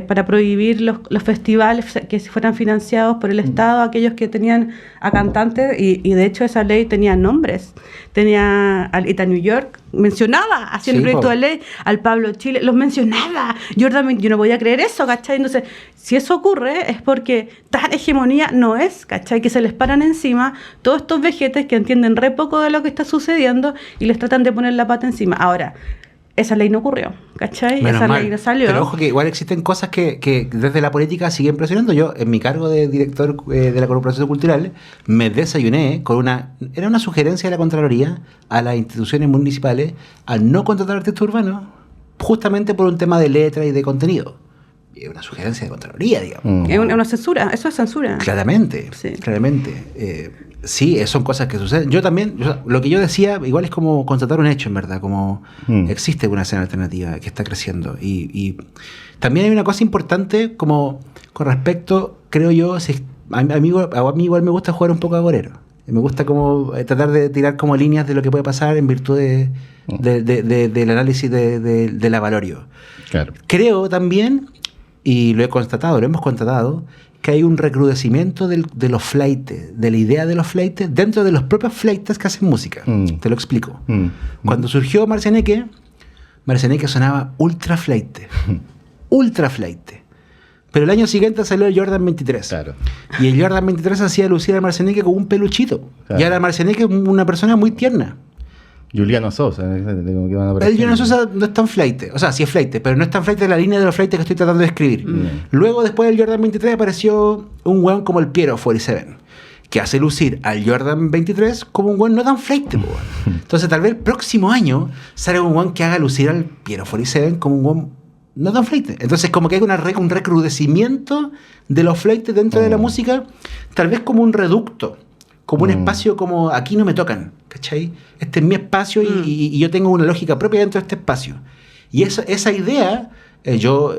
[SPEAKER 3] para prohibir los festivales que fueran financiados por el Estado, aquellos que tenían a cantantes, y de hecho esa ley tenía nombres. Tenía al Ita New York, mencionaba, hacía el proyecto de ley, al Pablo Chile, los mencionaba. Yo no podía creer eso, ¿cachai? Entonces, si eso ocurre, es porque tal hegemonía no es, ¿cachai? Que se les paran encima todos estos vejetes que entienden re poco de lo que está sucediendo y les tratan de poner la pata encima. Ahora, esa ley no ocurrió, ¿cachai? Esa ley no salió.
[SPEAKER 4] Pero ojo que igual existen cosas que desde la política siguen presionando. Yo, en mi cargo de director de la Corporación Cultural, me desayuné con era una sugerencia de la Contraloría a las instituciones municipales a no contratar artistas urbanos, justamente por un tema de letra y de contenido. Es una sugerencia de Contraloría, digamos.
[SPEAKER 3] Es una censura, eso es censura.
[SPEAKER 4] Claramente, sí. Claramente. Sí, son cosas que suceden. Yo también, lo que yo decía, igual es como constatar un hecho, en verdad, como existe una escena alternativa que está creciendo. Y también hay una cosa importante, como con respecto, creo yo, a mí igual me gusta jugar un poco agorero. Me gusta como tratar de tirar como líneas de lo que puede pasar en virtud del análisis de la Valorio.
[SPEAKER 2] Claro.
[SPEAKER 4] Creo también, y lo hemos constatado, que hay un recrudecimiento de los flaites, de la idea de los flaites, dentro de los propios flaites que hacen música. Te lo explico. Cuando surgió Marcianeque sonaba ultra flaite. Ultra flaite. Pero el año siguiente salió el Jordan 23.
[SPEAKER 2] Claro.
[SPEAKER 4] Y el Jordan 23 hacía lucir a Marcianeque como un peluchito. Claro. Y ahora Marcianeque es una persona muy tierna.
[SPEAKER 2] Juliano Sosa.
[SPEAKER 4] El Juliano Sosa no es tan flaite. O sea, sí es flaite, pero no es tan flaite en la línea de los flaites que estoy tratando de escribir. Luego, después del Jordan 23, apareció un weón como el Piero 47, que hace lucir al Jordan 23 como un weón no tan flaite. Entonces, tal vez el próximo año sale un weón que haga lucir al Piero 47 como un weón no tan flaite. Entonces, como que hay un recrudecimiento de los flaites dentro de la música, tal vez como un reducto. Como un espacio como, aquí no me tocan, ¿cachai? Este es mi espacio y yo tengo una lógica propia dentro de este espacio. Y esa idea, yo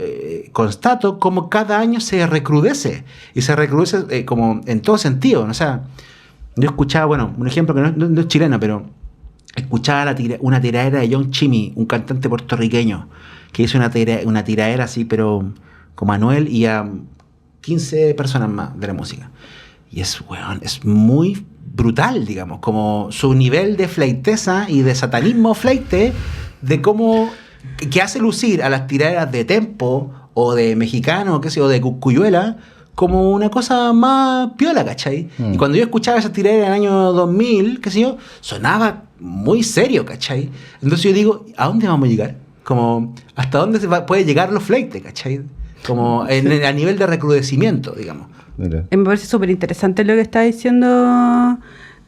[SPEAKER 4] constato como cada año se recrudece. Y se recrudece como en todo sentido. O sea, yo escuchaba, bueno, un ejemplo que no es chileno, pero escuchaba una tiradera de John Chimmy, un cantante puertorriqueño, que hizo una tiradera así, pero como a Anuel y a 15 personas más de la música. Y es muy brutal, digamos, como su nivel de flaiteza y de satanismo flaite, de cómo que hace lucir a las tiraderas de Tempo o de Mexicano, qué sé yo, de Cuyuela, como una cosa más piola, ¿cachai? Y cuando yo escuchaba esa tiradera en el año 2000, qué sé yo, sonaba muy serio, ¿cachai? Entonces yo digo, ¿a dónde vamos a llegar? Como, ¿hasta dónde puede llegar los flaites, ¿cachai? Como a nivel de recrudecimiento, digamos.
[SPEAKER 3] Me parece súper interesante lo que está diciendo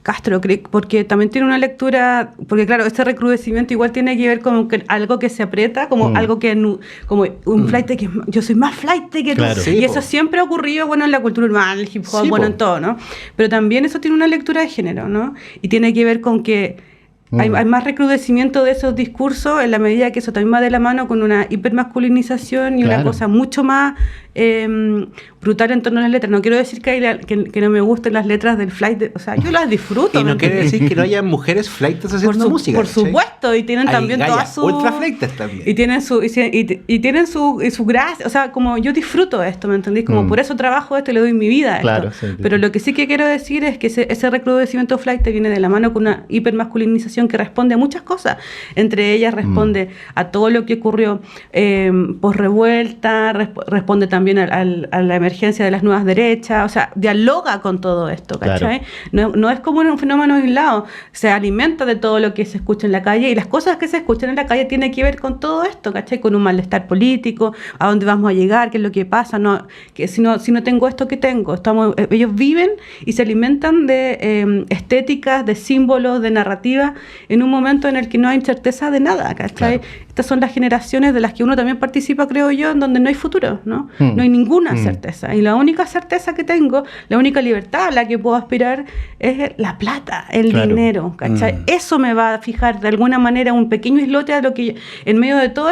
[SPEAKER 3] Castro, porque también tiene una lectura, porque claro, ese recrudecimiento igual tiene que ver con algo que se aprieta, como algo que, como un flaite que yo soy más flaite que tú,
[SPEAKER 2] claro.
[SPEAKER 3] Sí, y eso siempre ha ocurrido, bueno, en la cultura urbana, el hip hop, bueno, en todo, ¿no? Pero también eso tiene una lectura de género, ¿no? Y tiene que ver con que hay más recrudecimiento de esos discursos en la medida que eso también va de la mano con una hipermasculinización y una cosa mucho más brutal en torno a las letras. No quiero decir que no me gusten las letras del flight, o sea, yo las disfruto.
[SPEAKER 4] Y no quiere decir que no haya mujeres flightes haciendo música.
[SPEAKER 3] Por supuesto, y tienen también todas sus...
[SPEAKER 4] ultra flightes también.
[SPEAKER 3] Y tienen su gracia, o sea, como yo disfruto esto, ¿me entendís? Como por eso trabajo esto y le doy mi vida a esto.
[SPEAKER 2] Claro, sí,
[SPEAKER 3] pero lo que sí que quiero decir es que ese recrudecimiento flight viene de la mano con una hipermasculinización que responde a muchas cosas. Entre ellas responde a todo lo que ocurrió post-revuelta, responde también a la emergencia de las nuevas derechas, o sea, dialoga con todo esto, ¿cachai? Claro. No es como un fenómeno aislado, se alimenta de todo lo que se escucha en la calle y las cosas que se escuchan en la calle tienen que ver con todo esto, ¿cachai? Con un malestar político, a dónde vamos a llegar, qué es lo que pasa, que si no tengo esto, ¿qué tengo? Ellos viven y se alimentan de estéticas, de símbolos, de narrativa, en un momento en el que no hay certeza de nada, ¿cachai? Claro. Estas son las generaciones de las que uno también participa, creo yo, en donde no hay futuro, ¿no? No hay ninguna certeza. Y la única certeza que tengo, la única libertad a la que puedo aspirar es la plata, el dinero, ¿cachai? Eso me va a fijar de alguna manera un pequeño islote a lo que en medio de todo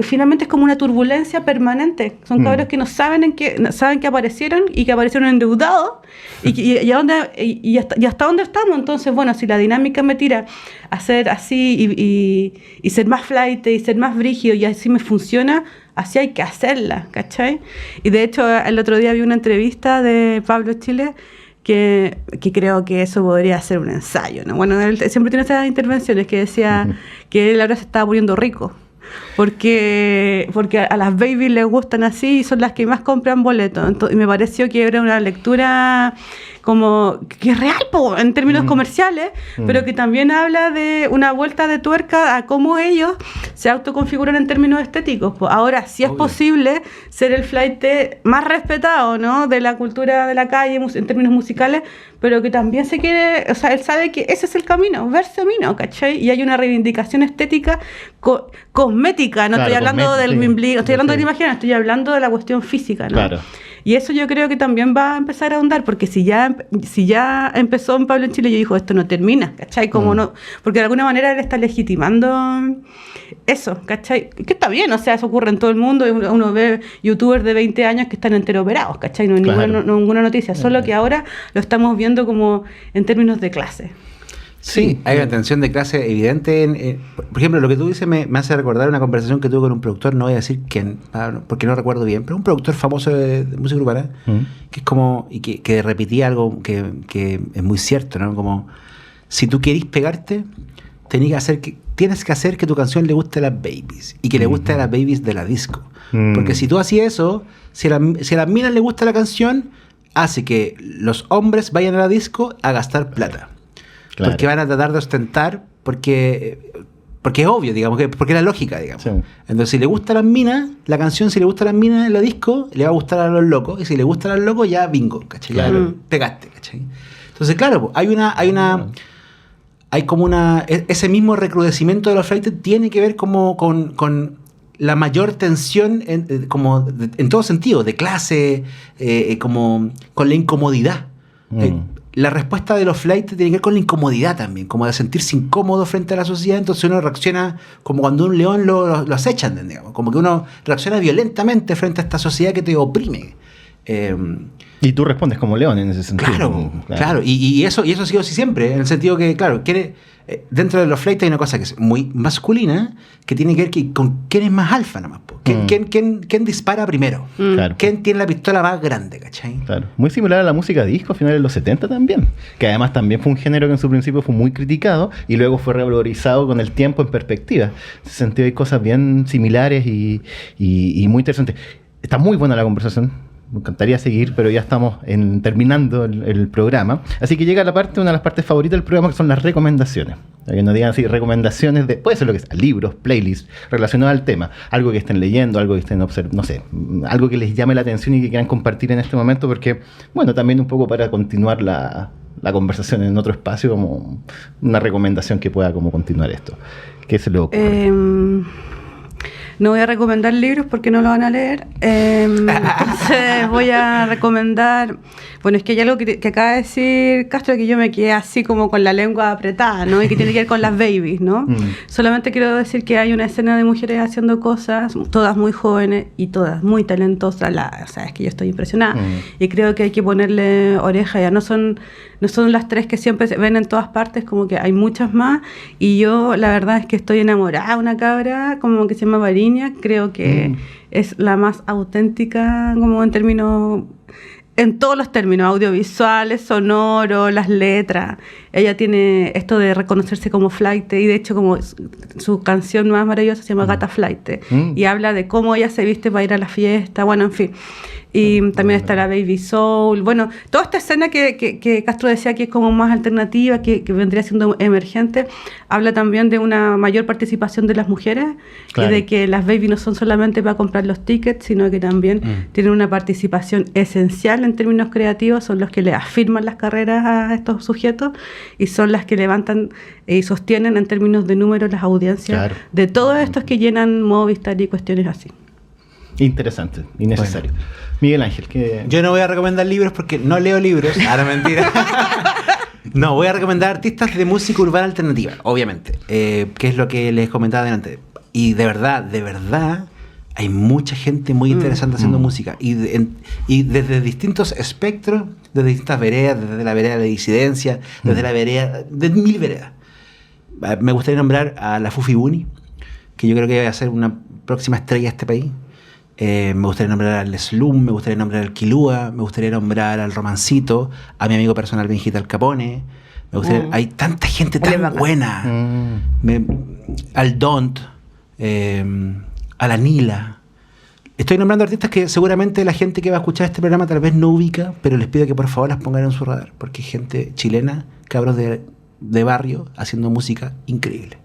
[SPEAKER 3] finalmente es como una turbulencia permanente. Son cabros que saben que aparecieron y que aparecieron endeudados y hasta dónde estamos. Entonces, bueno, si la dinámica me tira a ser así y ser más flight y ser más brígido y así me funciona, así hay que hacerla, ¿cachai? Y de hecho el otro día vi una entrevista de Pablo Chile que creo que eso podría ser un ensayo, ¿no? Bueno, él siempre tiene esas intervenciones que decía que él ahora se estaba poniendo rico porque a las babies les gustan así y son las que más compran boletos. Entonces, me pareció que era una lectura como que es real en términos comerciales, pero que también habla de una vuelta de tuerca a cómo ellos se autoconfiguran en términos estéticos. Ahora sí es posible ser el flaite más respetado, ¿no?, de la cultura de la calle en términos musicales, pero que también se quiere, o sea, él sabe que ese es el camino, verse mino, ¿cachai? Y hay una reivindicación estética cosmética, no estoy hablando del bling, no estoy hablando del imaginario, estoy hablando de la cuestión física, ¿no? Claro. Y eso yo creo que también va a empezar a ahondar, porque si ya empezó en Pablo en Chile, yo digo, esto no termina, ¿cachai? Como no, porque de alguna manera él está legitimando eso, ¿cachai? Que está bien, o sea, eso ocurre en todo el mundo, uno ve youtubers de 20 años que están entero operados, ¿cachai? No hay ninguna noticia, solo que ahora lo estamos viendo como en términos de clase.
[SPEAKER 4] Sí, hay una tensión de clase evidente. Por ejemplo, lo que tú dices me hace recordar una conversación que tuve con un productor, no voy a decir quién, porque no recuerdo bien, pero un productor famoso de música urbana, que es como, y que repetía algo que es muy cierto, ¿no? Como, si tú querís pegarte, tienes que hacer que tu canción le guste a las babies, y que le guste a las babies de la disco. Porque si tú hacías eso, si a las minas le gusta la canción, hace que los hombres vayan a la disco a gastar plata. Claro. Porque van a tratar de ostentar, porque es obvio, digamos, porque es la lógica, digamos. Sí. Entonces, si le gusta a las minas, la canción, si le gusta a las minas en la disco, le va a gustar a los locos, y si le gusta a los locos, ya bingo, ¿cachai? Claro. Ya pegaste, ¿cachai? Entonces, claro, hay como ese mismo recrudecimiento de los flaites tiene que ver como con la mayor tensión en todo sentido, de clase, como con la incomodidad. La respuesta de los flaites tiene que ver con la incomodidad también, como de sentirse incómodo frente a la sociedad. Entonces uno reacciona como cuando un león lo acechan, digamos, como que uno reacciona violentamente frente a esta sociedad que te oprime.
[SPEAKER 2] Y tú respondes como león en ese sentido.
[SPEAKER 4] Claro. Y eso ha sido así siempre, en el sentido que, claro, dentro de los flaites hay una cosa que es muy masculina, que tiene que ver con quién es más alfa nomás. ¿Quién dispara primero? Claro. ¿Quién tiene la pistola más grande? ¿Cachai?
[SPEAKER 2] Claro. Muy similar a la música disco a finales de los 70 también, que además también fue un género que en su principio fue muy criticado y luego fue revalorizado con el tiempo en perspectiva. En ese sentido hay cosas bien similares y muy interesantes. Está muy buena la conversación. Me encantaría seguir, pero ya estamos terminando el programa. Así que llega una de las partes favoritas del programa, que son las recomendaciones. Que nos digan así, recomendaciones puede ser lo que sea, libros, playlists, relacionados al tema. Algo que estén leyendo, algo que estén observando, no sé, algo que les llame la atención y que quieran compartir en este momento, porque, bueno, también un poco para continuar la conversación en otro espacio, como una recomendación que pueda como continuar esto. ¿Qué se le ocurre?
[SPEAKER 3] No voy a recomendar libros porque no lo van a leer. Entonces voy a recomendar... Bueno, es que hay algo que acaba de decir Castro, que yo me quedé así como con la lengua apretada, ¿no? Y que tiene que ver con las babies, ¿no? Solamente quiero decir que hay una escena de mujeres haciendo cosas, todas muy jóvenes y todas muy talentosas. O sea, es que yo estoy impresionada. Y creo que hay que ponerle oreja. Ya no son las tres que siempre se ven en todas partes, como que hay muchas más. Y yo, la verdad es que estoy enamorada de una cabra, como que se llama Varinia. Creo que es la más auténtica, como en todos los términos, audiovisuales, sonoros, las letras. Ella tiene esto de reconocerse como flaite, y de hecho como su canción más maravillosa se llama Gata Flaite, y habla de cómo ella se viste para ir a la fiesta, bueno, en fin. Y también está la Baby Soul. Bueno, toda esta escena que Castro decía que es como más alternativa, que vendría siendo emergente, habla también de una mayor participación de las mujeres, claro, y de que las baby no son solamente para comprar los tickets, sino que también tienen una participación esencial en términos creativos, son los que le afirman las carreras a estos sujetos y son las que levantan y sostienen en términos de números las audiencias, claro, de todos estos que llenan Movistar y cuestiones así.
[SPEAKER 2] Interesante y necesario. Bueno. Miguel Ángel, que
[SPEAKER 4] yo no voy a recomendar libros porque no leo libros. Ahora mentira. No, voy a recomendar artistas de música urbana alternativa, obviamente, que es lo que les comentaba delante. Y de verdad, hay mucha gente muy interesante haciendo música. Y desde distintos espectros, desde distintas veredas, desde la vereda de disidencia, desde la vereda, de mil veredas. Me gustaría nombrar a la Fufi Buni, que yo creo que va a ser una próxima estrella de este país. Me gustaría nombrar al Slum, me gustaría nombrar al Kilua, me gustaría nombrar al Romancito, a mi amigo personal Benjita Al Capone. Hay tanta gente tan buena. Al Don't, a la Nila. Estoy nombrando artistas que seguramente la gente que va a escuchar este programa tal vez no ubica, pero les pido que por favor las pongan en su radar, porque hay gente chilena, cabros de barrio, haciendo música increíble.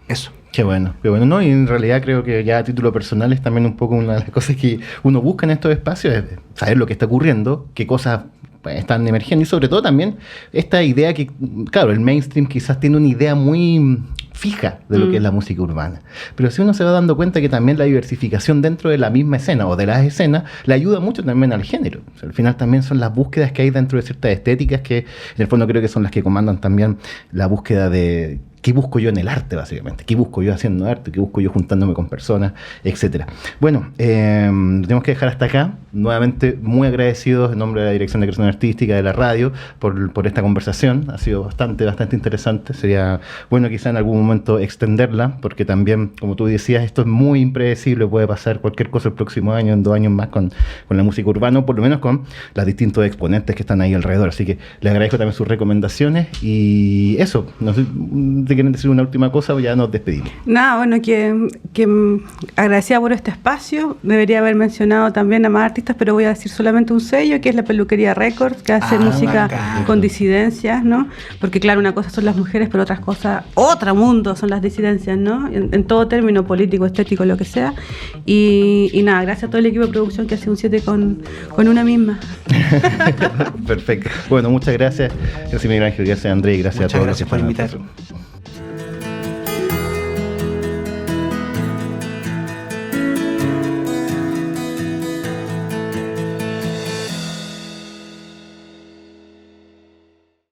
[SPEAKER 4] Eso.
[SPEAKER 2] Qué bueno, ¿no? Y en realidad creo que ya a título personal es también un poco una de las cosas que uno busca en estos espacios, es saber lo que está ocurriendo, qué cosas están emergiendo y sobre todo también esta idea que, claro, el mainstream quizás tiene una idea muy fija de lo que es la música urbana. Pero si uno se va dando cuenta que también la diversificación dentro de la misma escena o de las escenas le ayuda mucho también al género. O sea, al final también son las búsquedas que hay dentro de ciertas estéticas que en el fondo creo que son las que comandan también la búsqueda de qué busco yo en el arte, básicamente, qué busco yo haciendo arte, qué busco yo juntándome con personas, etcétera. Bueno, tenemos que dejar hasta acá. Nuevamente muy agradecidos en nombre de la Dirección de Creación Artística de la radio por esta conversación. Ha sido bastante interesante. Sería bueno quizá en algún momento extenderla, porque también, como tú decías, esto es muy impredecible, puede pasar cualquier cosa el próximo año, en 2 años más con la música urbana, o por lo menos con los distintos exponentes que están ahí alrededor. Así que les agradezco también sus recomendaciones y eso, no sé, ¿te quieren decir una última cosa o ya nos despedimos?
[SPEAKER 3] Nada, bueno, que agradecida por este espacio. Debería haber mencionado también a más artistas, pero voy a decir solamente un sello, que es la Peluquería Records, que hace música con disidencias, ¿no? Porque claro, una cosa son las mujeres, pero otras cosas, otro mundo son las disidencias, ¿no? En todo término político, estético, lo que sea. Y nada, gracias a todo el equipo de producción que hace un 7 con una misma.
[SPEAKER 2] Perfecto. Bueno, muchas gracias. Gracias, Miguel Ángel, gracias, André, y gracias a todos.
[SPEAKER 4] Gracias por invitarme.